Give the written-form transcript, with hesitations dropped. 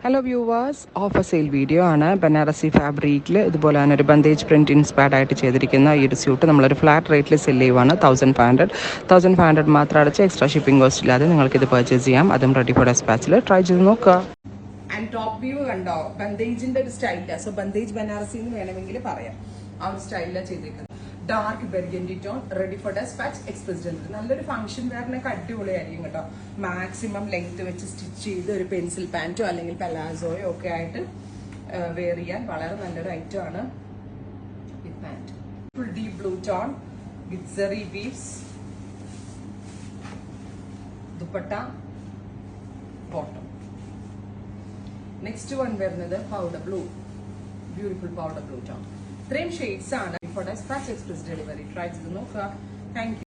Hello viewers, offer sale video ആണ്. ബനാറസി ഫാബ്രിക്കിൽ ഇതുപോലെ തന്നെ ഒരു ബന്ദേജ് പ്രിൻറ്റ് ഇൻസ്പയർഡ് ആയിട്ട് ചെയ്തിരിക്കുന്ന ഈ ഒരു സ്യൂട്ട് നമ്മളൊരു ഫ്ലാറ്റ് റേറ്റിൽ സെല് ചെയ്യുവാണ്. 1500 മാത്രം അടച്ച് എക്സ്ട്രാ ഷിപ്പിംഗ് കോസ്റ്റ് ഇല്ലാതെ നിങ്ങൾക്കിത് പർച്ചേസ് ചെയ്യാം. അതും റെഡി ഫോർ ഡെസ്പാച്ചിൽ ട്രൈ ചെയ്ത് നോക്കുക. ആൻഡ് ടോപ്പ് വ്യൂ കണ്ടോ, ബന്ദേജിന്റെ ഒരു സ്റ്റൈലാണ്. സോ ബന്ദേജ് ബനാറസി എന്ന് വേണമെങ്കിൽ പറയാം. ആ ഒരു സ്റ്റൈലാണ് ചെയ്തിരിക്കുന്നത്. Dark burgundy tone, ready for dispatch, express delivery. നല്ലൊരു ഫംഗ്ഷൻ വെയറിനൊക്കെ അടിപൊളിയായിരിക്കും കേട്ടോ. മാക്സിമം ലെങ്ത് വെച്ച് സ്റ്റിച്ച് ചെയ്ത് ഒരു പെൻസിൽ പാൻറ്റോ അല്ലെങ്കിൽ പലാസോയോ ഒക്കെ ആയിട്ട് വെയർ ചെയ്യാൻ വളരെ നല്ലൊരു ഐറ്റം ആണ്. With pant full deep blue tone with zari weaves, dupatta, bottom. Next one വരുന്നത് powder blue, beautiful powder blue tone. ഇത്രയും ഷെയ്ഡ്സ് ആണ്. For dispatch, express delivery. Try ചെയ്ത് നോക്കുക. Thank U.